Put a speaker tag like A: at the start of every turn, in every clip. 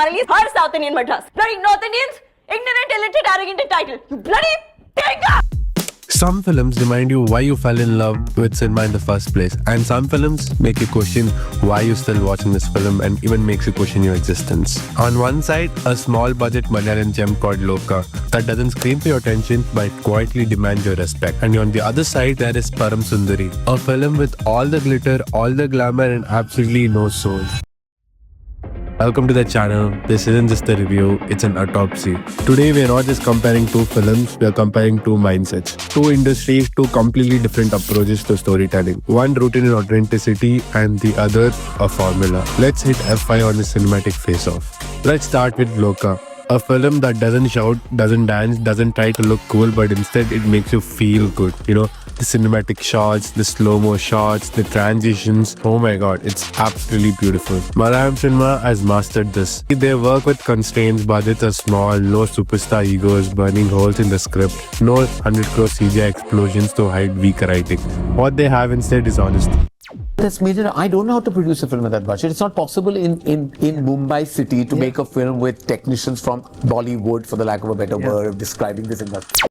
A: Release her South Indian madras. Bloody North Indians, ignorant, illiterate, arrogant, entitled. You bloody tinker!
B: Some films remind you why you fell in love with cinema in the first place, and some films make you question why you're still watching this film and even makes you question your existence. On one side, a small budget Malayalam gem called Lokah that doesn't scream for your attention but quietly demands your respect. And on the other side, there is Param Sundari, a film with all the glitter, all the glamour and absolutely no soul. Welcome to the channel. This isn't just a review, it's an autopsy. Today we are not just comparing two films, we are comparing two mindsets, two industries, two completely different approaches to storytelling. One rooted in authenticity and the other a formula. Let's hit F5 on the cinematic face-off. Let's start with Lokah. A film that doesn't shout, doesn't dance, doesn't try to look cool, but instead it makes you feel good. You know, the cinematic shots, the slow-mo shots, the transitions. Oh my god, it's absolutely beautiful. Malayalam cinema has mastered this. They work with constraints, budgets are small, no superstar egos, burning holes in the script, no 100 crore CGI explosions to hide weak writing. What they have instead is honesty.
C: That's major. I don't know how to produce a film at that budget. It's not possible in Mumbai city to make a film with technicians from Bollywood, for the lack of a better word, describing this industry.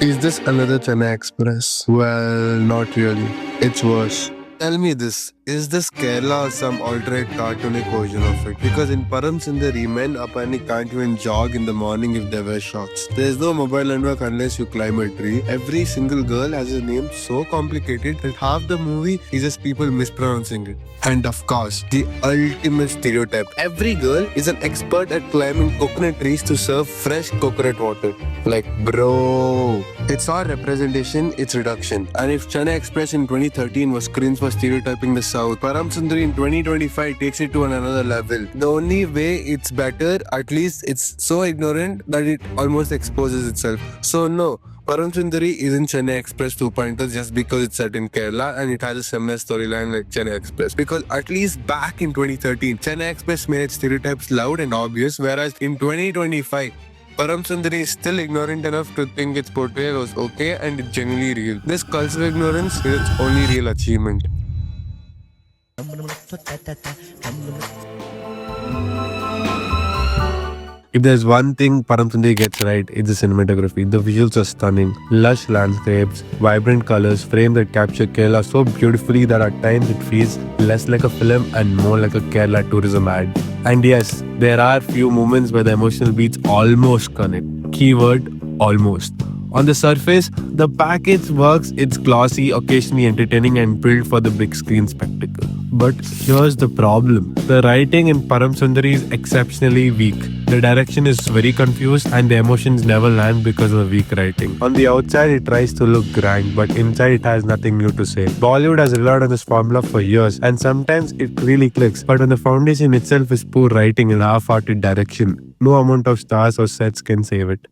B: Is this another Chennai Express? Well, not really. It's worse. Tell me this, is this Kerala or some alternate cartoonic version of it? Because in Param Sundari, men apparently can't even jog in the morning if they wear shorts. There's no mobile network unless you climb a tree. Every single girl has a name so complicated that half the movie is just people mispronouncing it. And of course, the ultimate stereotype. Every girl is an expert at climbing coconut trees to serve fresh coconut water. Like, bro, it's not representation, it's reduction. And if Chennai Express in 2013 was cringe for stereotyping the South, Param Sundari in 2025 takes it to another level. The only way it's better, at least it's so ignorant that it almost exposes itself. So no, Param Sundari isn't Chennai Express 2.0 just because it's set in Kerala and it has a similar storyline like Chennai Express. Because at least back in 2013, Chennai Express made stereotypes loud and obvious, whereas in 2025, Param Sundari is still ignorant enough to think its portrayal was okay and it's genuinely real. This cultural ignorance is its only real achievement. If there's one thing Param Sundari gets right, it's the cinematography. The visuals are stunning. Lush landscapes, vibrant colors, frames that capture Kerala so beautifully that at times it feels less like a film and more like a Kerala tourism ad. And yes, there are few moments where the emotional beats almost connect. Keyword, almost. On the surface, the package works, it's glossy, occasionally entertaining and built for the big screen spectacle. But here's the problem. The writing in Param Sundari is exceptionally weak. The direction is very confused and the emotions never land because of the weak writing. On the outside, it tries to look grand, but inside it has nothing new to say. Bollywood has relied on this formula for years and sometimes it really clicks. But when the foundation itself is poor writing and half-hearted direction, no amount of stars or sets can save it.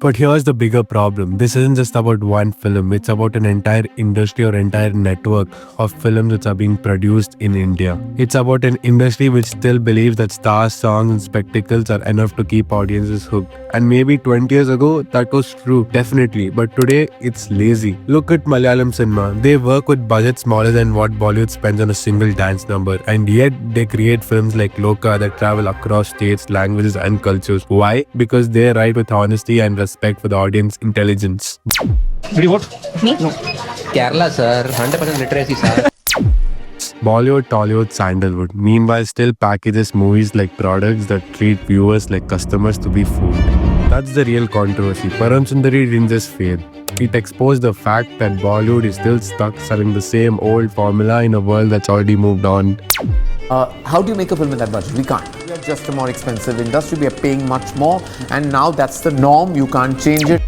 B: But here's the bigger problem. This isn't just about one film. It's about an entire industry or entire network of films which are being produced in India. It's about an industry which still believes that stars, songs and spectacles are enough to keep audiences hooked. And maybe 20 years ago, that was true, definitely. But today, it's lazy. Look at Malayalam cinema. They work with budgets smaller than what Bollywood spends on a single dance number. And yet, they create films like Lokah that travel across states, languages and cultures. Why? Because they write with honesty and respect for the audience intelligence.
D: Did you vote? Me? No. Kerala, sir. 100% literacy, sir.
B: Bollywood, Tollywood, Sandalwood, meanwhile still packages movies like products that treat viewers like customers to be fooled. That's the real controversy. Param Sundari didn't just fail. It exposed the fact that Bollywood is still stuck selling the same old formula in a world that's already moved on.
C: How do you make a film with that budget? We can't. We are just a more expensive industry. We are paying much more, and now that's the norm. You can't change it.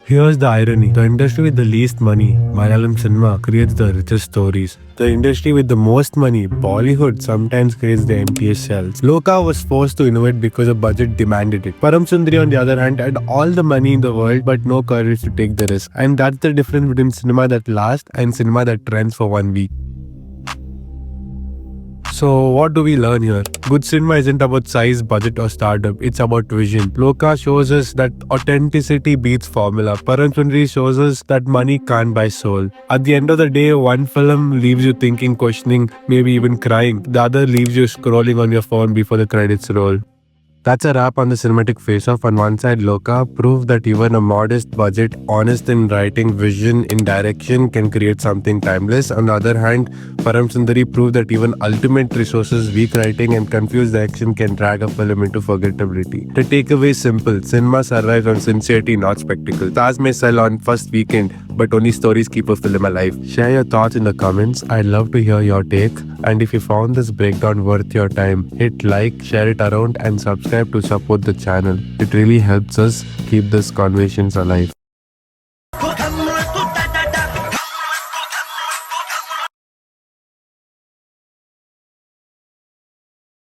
B: Here's the irony. The industry with the least money, Malayalam cinema, creates the richest stories. The industry with the most money, Bollywood, sometimes creates the emptiest shells. Lokah was forced to innovate because a budget demanded it. Param Sundari, on the other hand, had all the money in the world but no courage to take the risk. And that's the difference between cinema that lasts and cinema that trends for 1 week. So what do we learn here? Good cinema isn't about size, budget or stardom. It's about vision. Lokah shows us that authenticity beats formula. Param Sundari shows us that money can't buy soul. At the end of the day, one film leaves you thinking, questioning, maybe even crying. The other leaves you scrolling on your phone before the credits roll. That's a wrap on the cinematic face-off. On one side, Lokah proved that even a modest budget, honest in writing, vision in direction can create something timeless. On the other hand, Param Sundari proved that even ultimate resources, weak writing and confused direction can drag a film into forgettability. The takeaway is simple. Cinema survives on sincerity, not spectacle. Stars may sell on first weekend, but only stories keep a film alive. Share your thoughts in the comments. I'd love to hear your take. And if you found this breakdown worth your time, hit like, share it around and subscribe to support the channel. It really helps us keep these conversations alive.